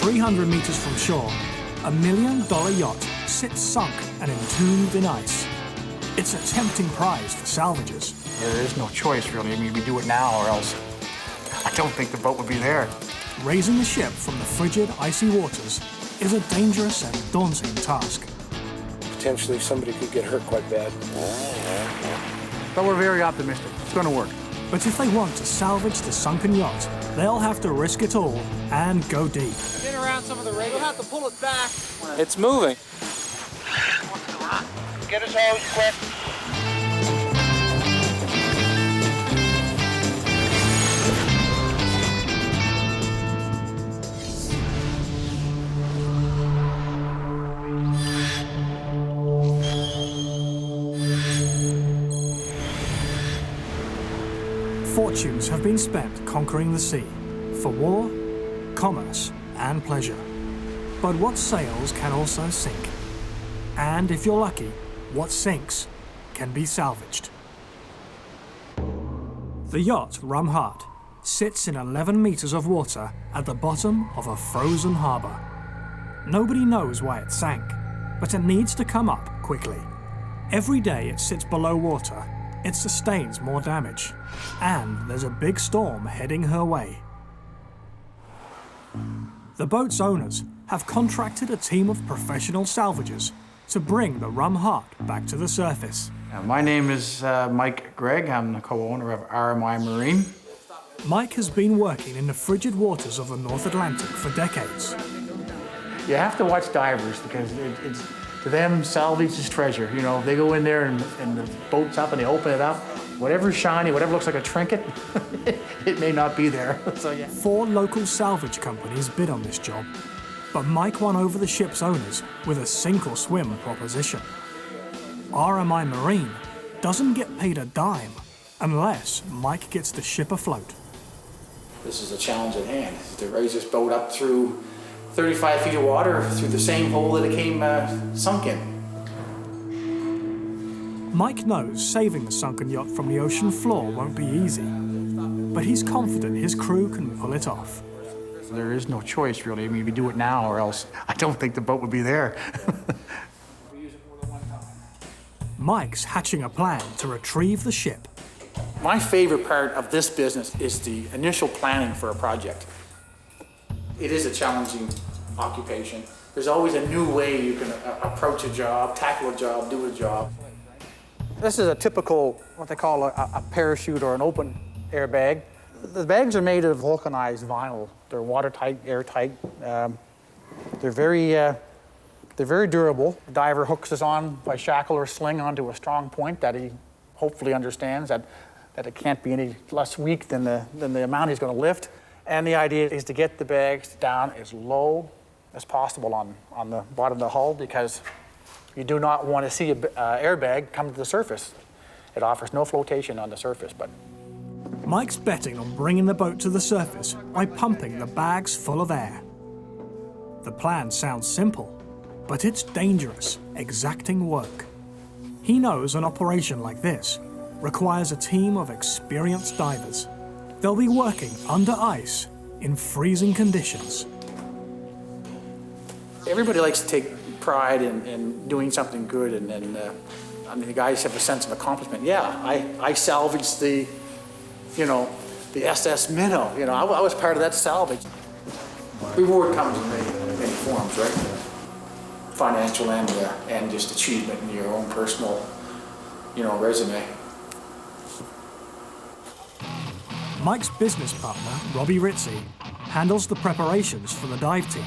300 meters from shore, a $1 million yacht sits sunk and entombed in ice. It's a tempting prize for salvagers. There is no choice, really. I mean, we do it now or else I don't think the boat would be there. Raising the ship from the frigid, icy waters is a dangerous and daunting task. Potentially somebody could get hurt quite bad. But we're very optimistic. It's going to work. But if they want to salvage the sunken yacht, they'll have to risk it all and go deep. Get around some of the rig. We'll have to pull it back. It's moving. Get us hose quick. Fortunes have been spent conquering the sea for war, commerce, and pleasure. But what sails can also sink. And if you're lucky, what sinks can be salvaged. The yacht Rum Heart sits in 11 meters of water at the bottom of a frozen harbor. Nobody knows why it sank, but it needs to come up quickly. Every day it sits below water, it sustains more damage, and there's a big storm heading her way. The boat's owners have contracted a team of professional salvagers to bring the Rum Heart back to the surface. My name is Mike Gregg. I'm the co-owner of RMI Marine. Mike has been working in the frigid waters of the North Atlantic for decades. You have to watch divers because it's to them, salvage is treasure. You know, they go in there and the boat's up and they open it up. Whatever's shiny, whatever looks like a trinket, it may not be there. So, yeah. 4 local salvage companies bid on this job, but Mike won over the ship's owners with a sink-or-swim proposition. RMI Marine doesn't get paid a dime unless Mike gets the ship afloat. This is a challenge at hand, to raise this boat up through 35 feet of water through the same hole that it came sunk in. Mike knows saving the sunken yacht from the ocean floor won't be easy, but he's confident his crew can pull it off. There is no choice, really. I mean, we do it now or else I don't think the boat would be there. Mike's hatching a plan to retrieve the ship. My favorite part of this business is the initial planning for a project. It is a challenging occupation. There's always a new way you can approach a job, tackle a job, do a job. This is a typical, what they call a parachute or an open airbag. The bags are made of vulcanized vinyl. They're watertight, airtight. They're very durable. The diver hooks this on by shackle or sling onto a strong point that he hopefully understands that it can't be any less weak than the amount he's going to lift. And the idea is to get the bags down as low as possible on the bottom of the hull, because you do not want to see an airbag come to the surface. It offers no flotation on the surface. But Mike's betting on bringing the boat to the surface by pumping the bags full of air. The plan sounds simple, but it's dangerous, exacting work. He knows an operation like this requires a team of experienced divers. They'll be working under ice in freezing conditions. everybody likes to take pride in doing something good, and I mean, the guys have a sense of accomplishment. Yeah, I salvaged the SS Minnow. I was part of that salvage. Reward comes in many forms, right? Financial and just achievement in your own personal, resume. Mike's business partner, Robbie Ritzie, handles the preparations for the dive team.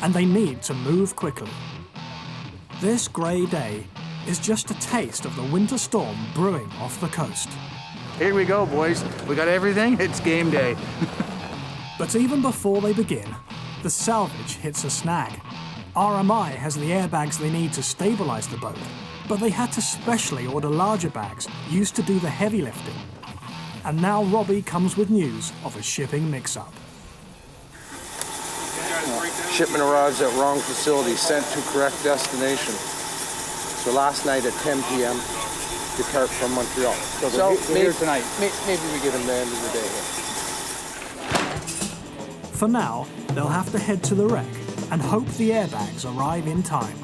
And they need to move quickly. This grey day is just a taste of the winter storm brewing off the coast. Here we go, boys. We got everything. It's game day. But even before they begin, the salvage hits a snag. RMI has the airbags they need to stabilize the boat, but they had to specially order larger bags used to do the heavy lifting. And now Robbie comes with news of a shipping mix-up. Shipment arrives at wrong facility, sent to correct destination. So last night at 10 p.m., depart from Montreal. So maybe here tonight. Maybe we get them the end of the day here. For now, they'll have to head to the wreck and hope the airbags arrive in time.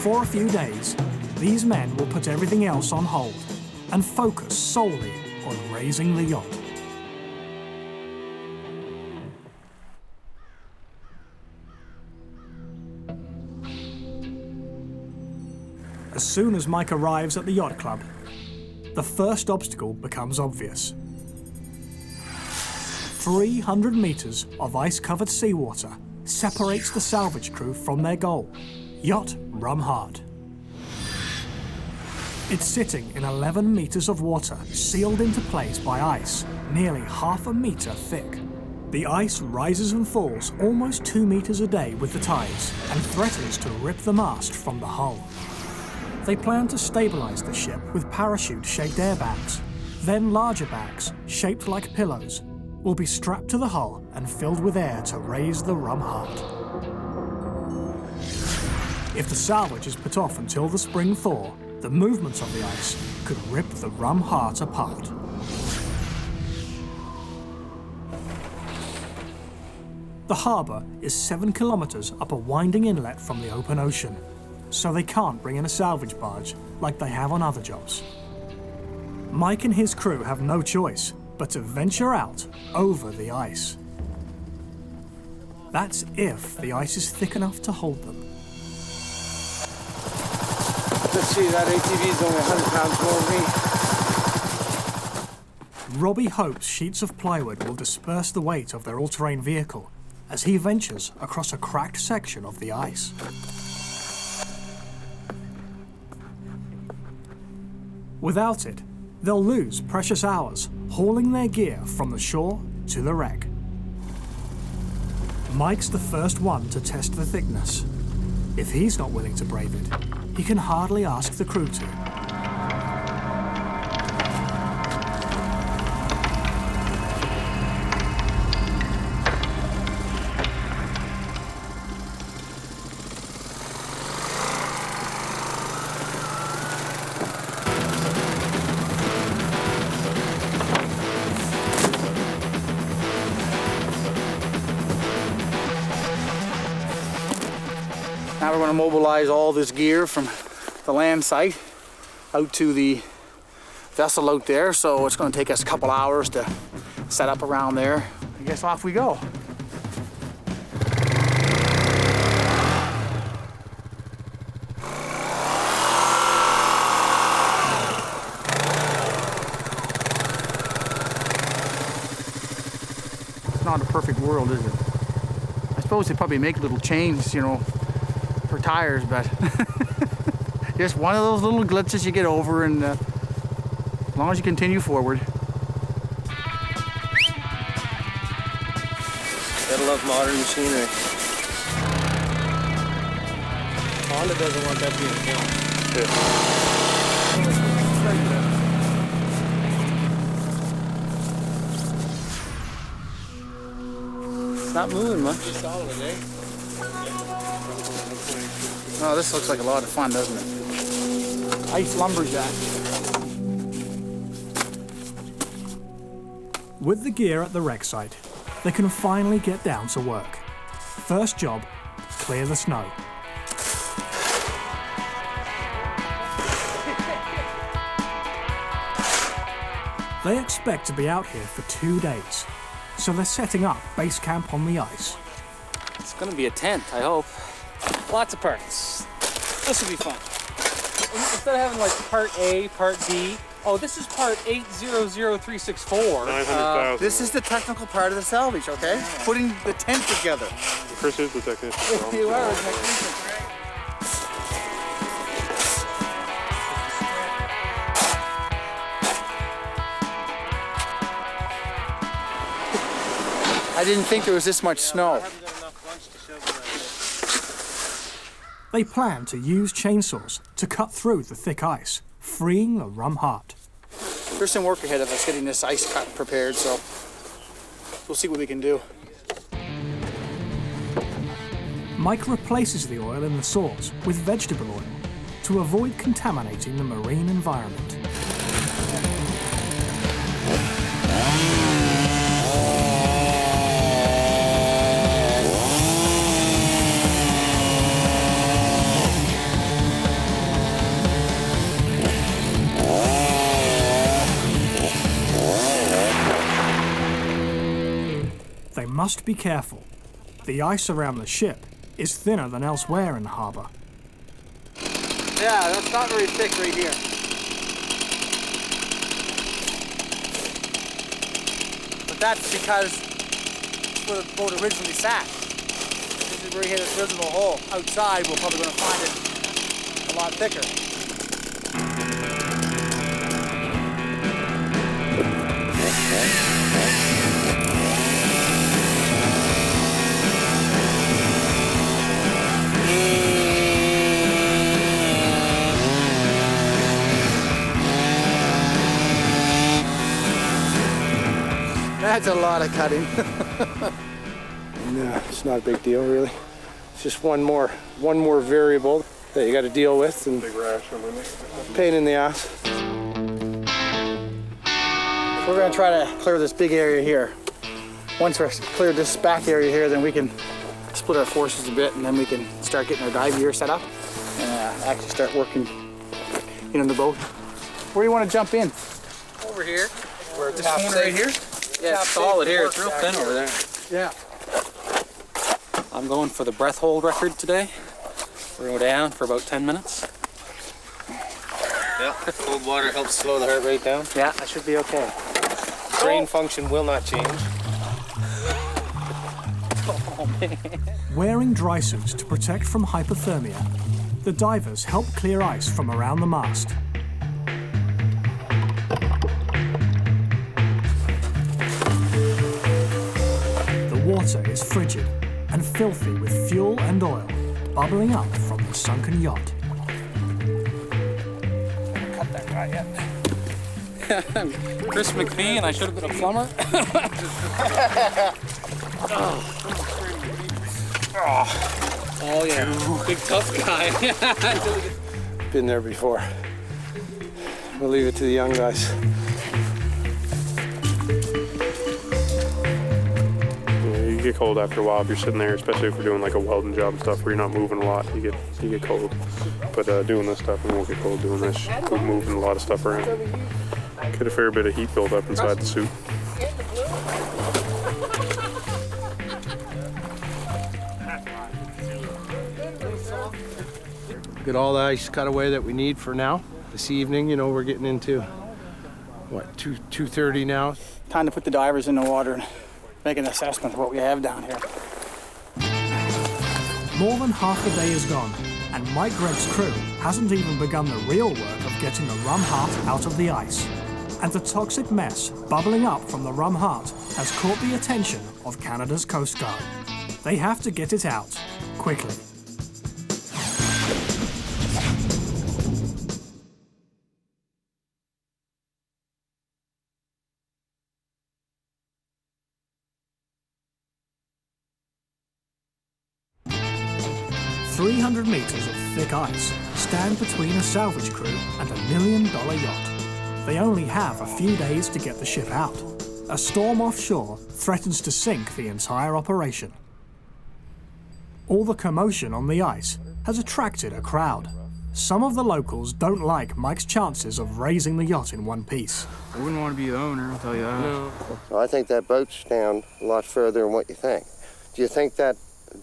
For a few days, these men will put everything else on hold and focus solely on raising the yacht. As soon as Mike arrives at the yacht club, the first obstacle becomes obvious. 300 meters of ice-covered seawater separates the salvage crew from their goal, Yacht Rum Heart. It's sitting in 11 meters of water, sealed into place by ice, nearly half a meter thick. The ice rises and falls almost 2 meters a day with the tides and threatens to rip the mast from the hull. They plan to stabilize the ship with parachute-shaped airbags. Then larger bags, shaped like pillows, will be strapped to the hull and filled with air to raise the Rum Heart. If the salvage is put off until the spring thaw, the movements of the ice could rip the Rum Heart apart. The harbour is 7 kilometers up a winding inlet from the open ocean, so they can't bring in a salvage barge like they have on other jobs. Mike and his crew have no choice but to venture out over the ice. That's if the ice is thick enough to hold them. Let's see, that ATV is only 100 pounds more than me. Robbie hopes sheets of plywood will disperse the weight of their all-terrain vehicle as he ventures across a cracked section of the ice. Without it, they'll lose precious hours hauling their gear from the shore to the wreck. Mike's the first one to test the thickness. If he's not willing to brave it, he can hardly ask the crew to. Now we're going to mobilize all this gear from the land site out to the vessel out there, so it's going to take us a couple hours to set up around there. I guess off we go. It's not a perfect world, is it? I suppose they probably make little chains, you know, for tires, but just one of those little glitches you get over, and as long as you continue forward. Gotta love modern machinery. Honda doesn't want that being filmed. It's not moving much. Oh, this looks like a lot of fun, doesn't it? Ice lumberjack. With the gear at the wreck site, they can finally get down to work. First job, clear the snow. They expect to be out here for 2 days, so they're setting up base camp on the ice. It's gonna be a tent, I hope. Lots of parts. This will be fun. Instead of having like part A, part B, oh, this is part 800364. 900,000. This is the technical part of the salvage, okay? Putting the tent together. Chris is the technician. You are a technician. I didn't think there was this much snow. They plan to use chainsaws to cut through the thick ice, freeing the Rum Heart. There's some work ahead of us getting this ice cut prepared, so we'll see what we can do. Mike replaces the oil in the saws with vegetable oil to avoid contaminating the marine environment. they must be careful. The ice around the ship is thinner than elsewhere in the harbour. Yeah, that's not very thick right here. But that's because it's where the boat originally sat. This is where he hit his visible hole. Outside, we're probably going to find it a lot thicker. That's a lot of cutting. No, it's not a big deal, really. It's just one more variable that you got to deal with, and Big rash on my neck. pain in the ass. We're going to try to clear this big area here. Once we're cleared this back area here, then we can split our forces a bit, and then we can start getting our dive gear set up and actually start working in the boat. Where do you want to jump in? Over here. Where this one right here? Yeah, it's solid here. It's real thin over there. Yeah. I'm going for the breath hold record today. We're going to go down for about 10 minutes. Yeah, cold water helps slow the heart rate down. Yeah, that should be okay. Brain function will not change. Wearing dry suits to protect from hypothermia, the divers help clear ice from around the mast. The water is frigid and filthy with fuel and oil bubbling up from the sunken yacht. Cut that guy yet. Chris McPhee, and I should have been a plumber. Oh yeah, big tough guy. Been there before. We'll leave it to the young guys. You get cold after a while if you're sitting there, especially if we're doing like a welding job and stuff where you're not moving a lot. You get cold. But doing this stuff, we won't get cold doing this. We're moving a lot of stuff around. Get a fair bit of heat build up inside the suit. Get all the ice cut away that we need for now. This evening, you know, we're getting into, what, 2:30 now? Time to put the divers in the water and make an assessment of what we have down here. More than half the day is gone, and Mike Gregg's crew hasn't even begun the real work of getting the Rum Heart out of the ice. And the toxic mess bubbling up from the Rum Heart has caught the attention of Canada's Coast Guard. They have to get it out, quickly. "300 meters of thick ice stand between a salvage crew and a $1 million yacht. They only have a few days to get the ship out. A storm offshore threatens to sink the entire operation. All the commotion on the ice has attracted a crowd. Some of the locals don't like Mike's chances of raising the yacht in one piece. I wouldn't want to be the owner, I'll tell you that. No. Well, I think that boat's down a lot further than what you think. Do you think that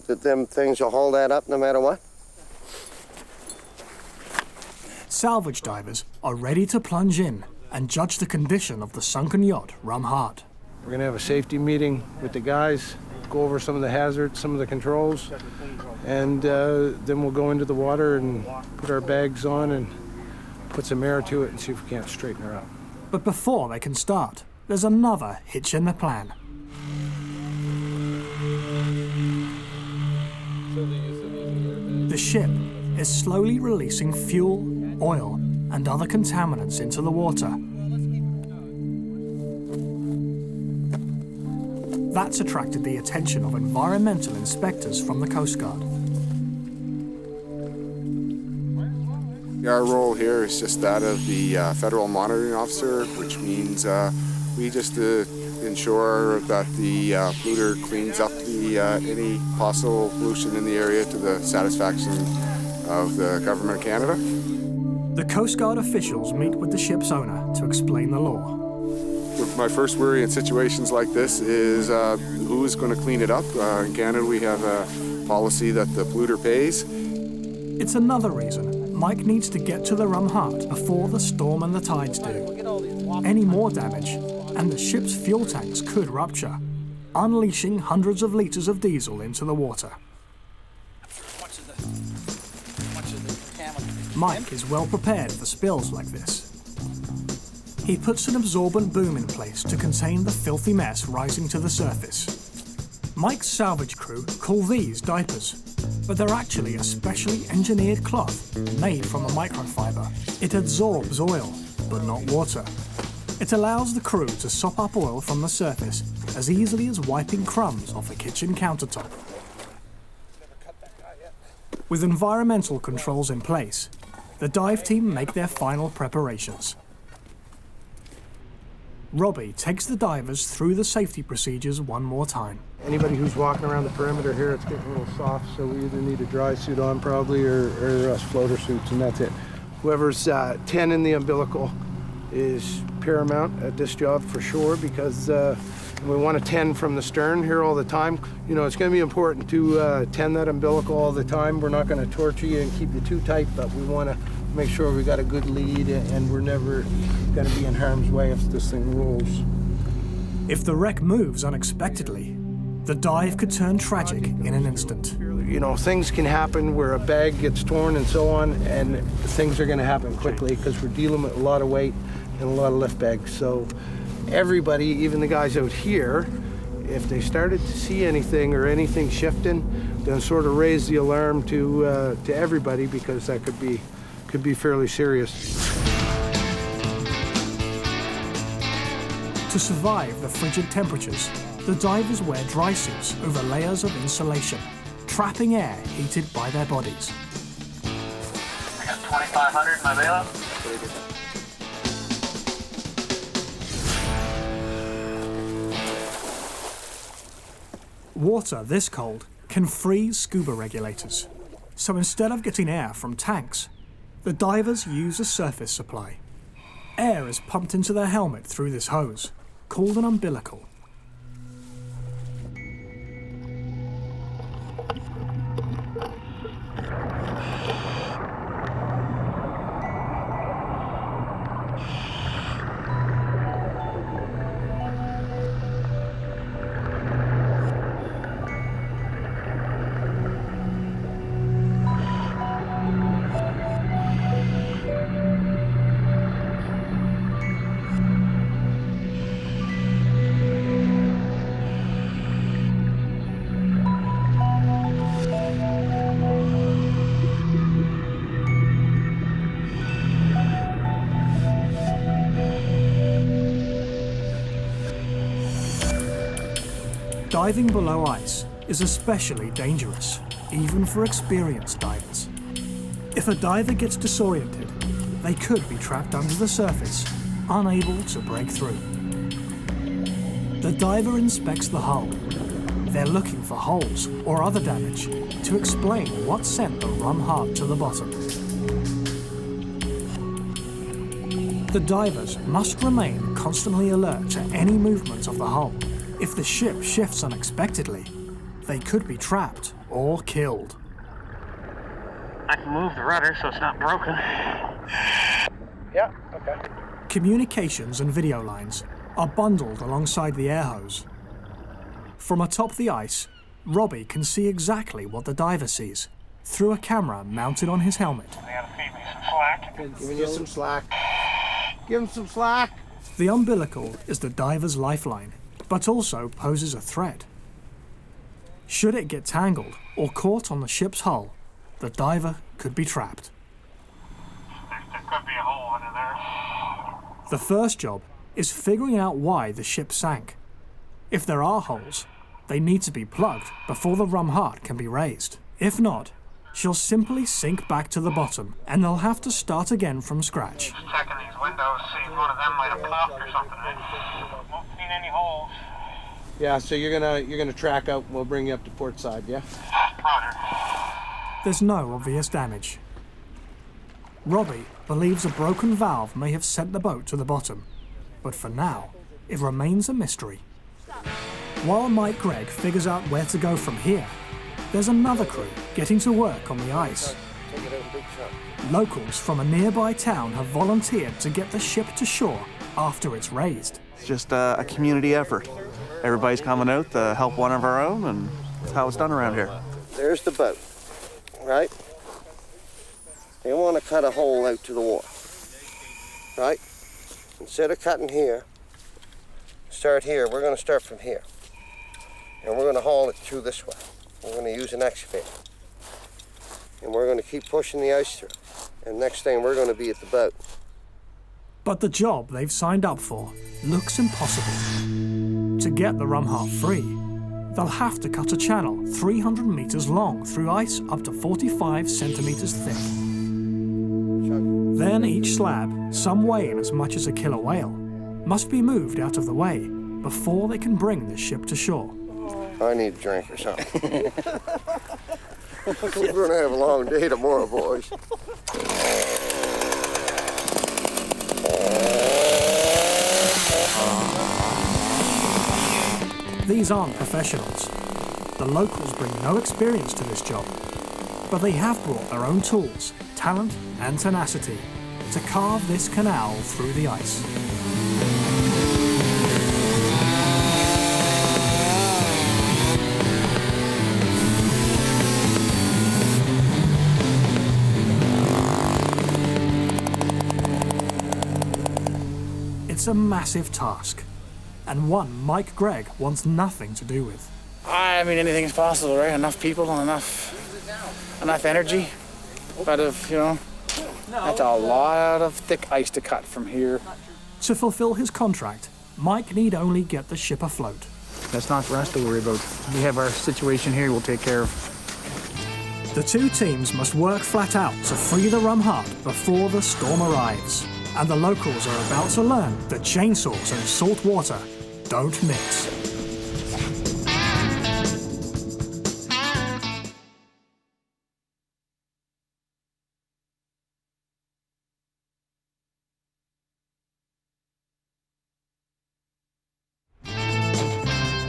them things will hold that up no matter what? Salvage divers are ready to plunge in and judge the condition of the sunken yacht, Rum Heart. We're gonna have a safety meeting with the guys, go over some of the hazards, some of the controls, and then we'll go into the water and put our bags on and put some air to it and see if we can't straighten her out. But before they can start, there's another hitch in the plan. The ship is slowly releasing fuel, oil, and other contaminants into the water. That's attracted the attention of environmental inspectors from the Coast Guard. Our role here is just that of the federal monitoring officer, which means we just ensure that the polluter cleans up any possible pollution in the area to the satisfaction of the Government of Canada. The Coast Guard officials meet with the ship's owner to explain the law. My first worry in situations like this is who is going to clean it up. In Canada, we have a policy that the polluter pays. It's another reason Mike needs to get to the Rum Heart before the storm and the tides do. Any more damage, and the ship's fuel tanks could rupture, unleashing hundreds of litres of diesel into the water. Mike is well prepared for spills like this. He puts an absorbent boom in place to contain the filthy mess rising to the surface. Mike's salvage crew call these diapers, but they're actually a specially engineered cloth made from a microfiber. It absorbs oil, but not water. It allows the crew to sop up oil from the surface as easily as wiping crumbs off a kitchen countertop. With environmental controls in place, the dive team make their final preparations. Robbie takes the divers through the safety procedures one more time. Anybody who's walking around the perimeter here, it's getting a little soft, so we either need a dry suit on probably or us floater suits, and that's it. Whoever's 10 in the umbilical is paramount at this job for sure, because we want a 10 from the stern here all the time. You know, it's going to be important to 10 that umbilical all the time. We're not going to torture you and keep you too tight, but we want to make sure we got a good lead and we're never going to be in harm's way if this thing rolls. If the wreck moves unexpectedly, the dive could turn tragic in an instant. You know, things can happen where a bag gets torn and so on, and things are going to happen quickly because we're dealing with a lot of weight and a lot of lift bags. So everybody, even the guys out here, if they started to see anything or anything shifting, then sort of raise the alarm to everybody, because that could be fairly serious. To survive the frigid temperatures, the divers wear dry suits over layers of insulation, trapping air heated by their bodies. I got 2,500 in my bailiff. Water this cold can freeze scuba regulators. So instead of getting air from tanks, the divers use a surface supply. Air is pumped into their helmet through this hose, called an umbilical. Diving below ice is especially dangerous, even for experienced divers. If a diver gets disoriented, they could be trapped under the surface, unable to break through. The diver inspects the hull. They're looking for holes or other damage to explain what sent the Rum Heart to the bottom. The divers must remain constantly alert to any movement of the hull. If the ship shifts unexpectedly, they could be trapped or killed. I can move the rudder so it's not broken. Yeah, okay. Communications and video lines are bundled alongside the air hose. From atop the ice, Robbie can see exactly what the diver sees through a camera mounted on his helmet. They gotta feed me some slack. Giving you some slack. Give him some slack. The umbilical is the diver's lifeline, but also poses a threat. Should it get tangled or caught on the ship's hull, the diver could be trapped. There could be a hole under there. The first job is figuring out why the ship sank. If there are holes, they need to be plugged before the Rum Heart can be raised. If not, she'll simply sink back to the bottom and they'll have to start again from scratch. Just checking these windows, see if one of them might have popped or something. Won't see any holes. Yeah, so you're gonna track out. We'll bring you up to port side. Yeah. Roger. There's no obvious damage. Robbie believes a broken valve may have sent the boat to the bottom, but for now, it remains a mystery. While Mike Gregg figures out where to go from here, there's another crew getting to work on the ice. Locals from a nearby town have volunteered to get the ship to shore after it's raised. It's just a community effort. Everybody's coming out to help one of our own, and that's how it's done around here. There's the boat, right? You want to cut a hole out to the water, right? Instead of cutting here, start here. We're going to start from here. And we're going to haul it through this way. We're going to use an excavator. And we're going to keep pushing the ice through. And next thing, we're going to be at the boat. But the job they've signed up for looks impossible. To get the Rumhart free, they'll have to cut a channel 300 meters long through ice up to 45 centimeters thick. Then each slab, some weighing as much as a killer whale, must be moved out of the way before they can bring the ship to shore. I need a drink or something. We're going to have a long day tomorrow, boys. These aren't professionals. The locals bring no experience to this job, but they have brought their own tools, talent and tenacity to carve this canal through the ice. It's a massive task, and one Mike Gregg wants nothing to do with. I mean, anything is possible, right? Enough people and enough energy. But that's a lot of thick ice to cut from here. To fulfill his contract, Mike need only get the ship afloat. That's not for us to worry about. We have our situation here we'll take care of. The two teams must work flat out to free the Rumhart before the storm arrives. And the locals are about to learn that chainsaws and salt water don't mix.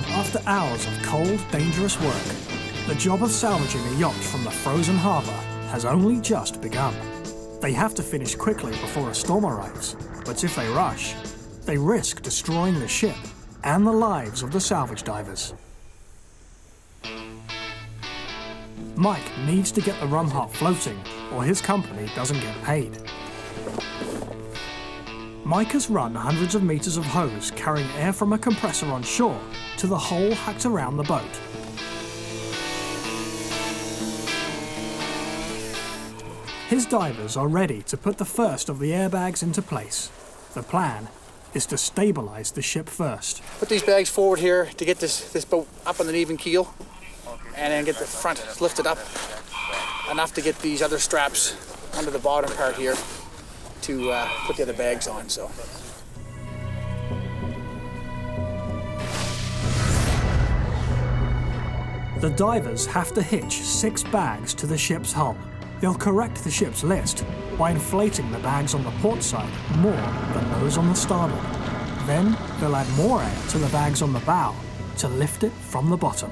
After hours of cold, dangerous work, the job of salvaging a yacht from the frozen harbour has only just begun. They have to finish quickly before a storm arrives, but if they rush, they risk destroying the ship and the lives of the salvage divers. Mike needs to get the Rumhart floating, or his company doesn't get paid. Mike has run hundreds of meters of hose carrying air from a compressor on shore to the hole hacked around the boat. His divers are ready to put the first of the airbags into place. The plan is to stabilize the ship first. Put these bags forward here to get this boat up on an even keel, and then get the front lifted up enough to get these other straps under the bottom part here to put the other bags on. So. The divers have to hitch 6 bags to the ship's hull. They'll correct the ship's list by inflating the bags on the port side more than those on the starboard. Then they'll add more air to the bags on the bow to lift it from the bottom.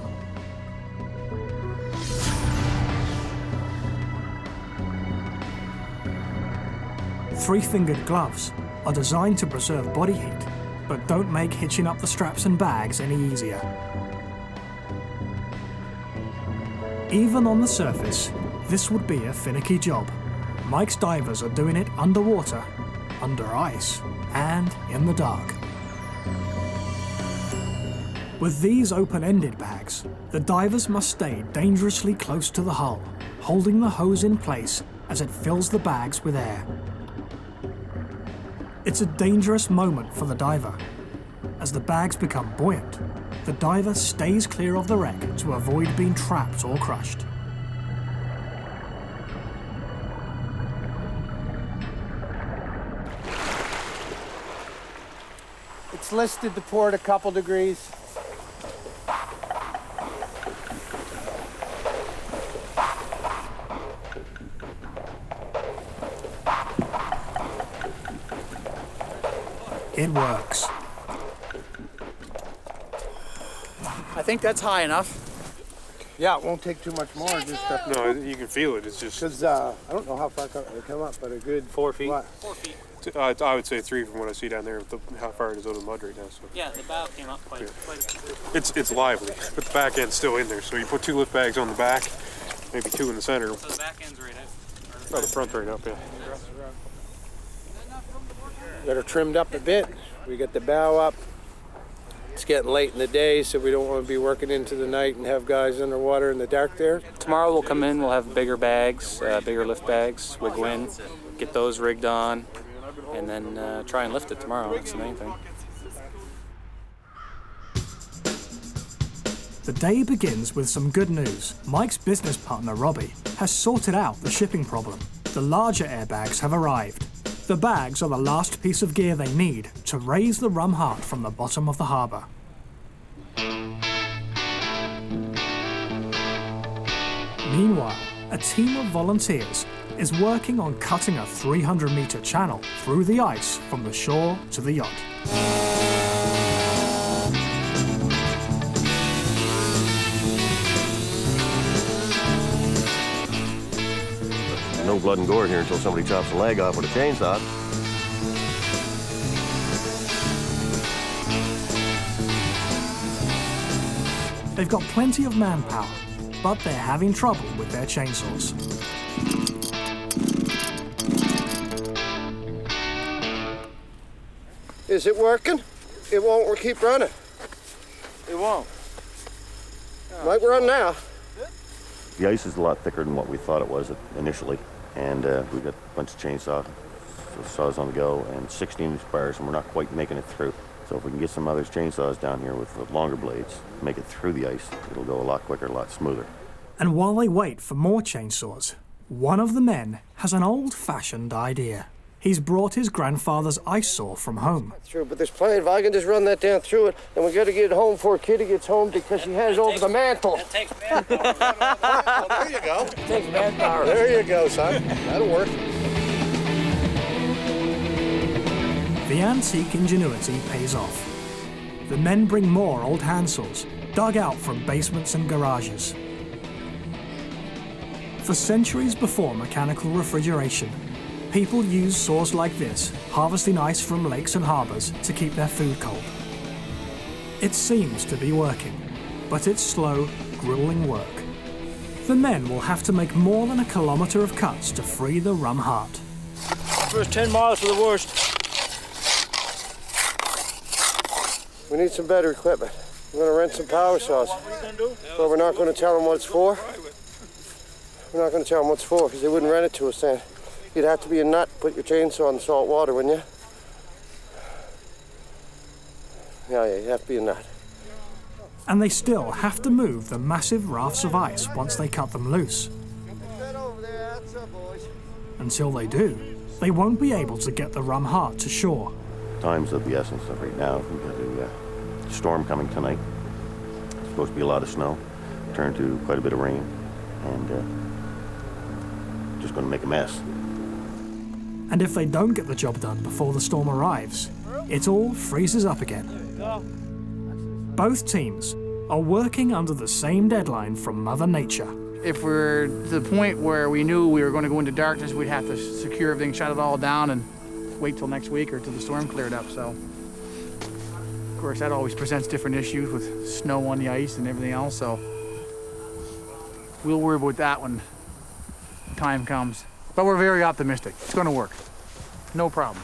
Three-fingered gloves are designed to preserve body heat, but don't make hitching up the straps and bags any easier. Even on the surface, this would be a finicky job. Mike's divers are doing it underwater, under ice, and in the dark. With these open-ended bags, the divers must stay dangerously close to the hull, holding the hose in place as it fills the bags with air. It's a dangerous moment for the diver. As the bags become buoyant, the diver stays clear of the wreck to avoid being trapped or crushed. It's listed to port a couple degrees. It works. I think that's high enough. Yeah, it won't take too much more. Just No, you can feel it. It's just. because I don't know how far they come up, but a good 4 feet. what? 4 feet. I would say 3 from what I see down there. How far it is out of the mud right now. So. Yeah, the bow came up quite. It's lively, but the back end's still in there. So you put 2 lift bags on the back, maybe 2 in the center. So the back end's right out. Oh, the front right up, yeah. Got her trimmed up a bit. We got the bow up. It's getting late in the day, so we don't want to be working into the night and have guys underwater in the dark there. Tomorrow we'll come in. We'll have bigger bags, bigger lift bags. We'll go in, get those rigged on, and then try and lift it tomorrow. That's the main thing. The day begins with some good news. Mike's business partner, Robbie, has sorted out the shipping problem. The larger airbags have arrived. The bags are the last piece of gear they need to raise the Rum Heart from the bottom of the harbour. Meanwhile, a team of volunteers is working on cutting a 300-metre channel through the ice from the shore to the yacht. No blood and gore here until somebody chops a leg off with a chainsaw. They've got plenty of manpower, but they're having trouble with their chainsaws. Is it working? It won't. We'll keep running. It won't. Might run now. The ice is a lot thicker than what we thought it was initially, and we've got a bunch of saws on the go and 16-inch bars, and we're not quite making it through. So if we can get some other chainsaws down here with longer blades, make it through the ice, it'll go a lot quicker, a lot smoother. And while they wait for more chainsaws, one of the men has an old-fashioned idea. He's brought his grandfather's ice saw from home. True, but there's plenty. If I can just run that down through it, and we got to get it home before Kitty gets home because she has it over the mantle. That takes manpower. Well, there you go. It takes manpower. There you go, son. That'll work. The antique ingenuity pays off. The men bring more old handsaws, dug out from basements and garages. For centuries before mechanical refrigeration, people used saws like this, harvesting ice from lakes and harbours to keep their food cold. It seems to be working, but it's slow, grueling work. The men will have to make more than 1 kilometre of cuts to free the Rum Heart. First 10 miles for the worst. We need some better equipment. We're going to rent some power saws. But we're not going to tell them what it's for. We're not going to tell them what it's for because they wouldn't rent it to us then. You'd have to be a nut, put your chainsaw in the salt water, wouldn't you? Yeah, you'd have to be a nut. And they still have to move the massive rafts of ice once they cut them loose. Until they do, they won't be able to get the Rum Heart to shore. Time's of the essence of right now. We've got a storm coming tonight. It's supposed to be a lot of snow, turn to quite a bit of rain, and just going to make a mess. And if they don't get the job done before the storm arrives, it all freezes up again. Both teams are working under the same deadline from Mother Nature. If we're to the point where we knew we were going to go into darkness, we'd have to secure everything, shut it all down, and wait till next week or till the storm cleared up. So, of course, that always presents different issues with snow on the ice and everything else. So, we'll worry about that when time comes. But we're very optimistic. It's going to work. No problem.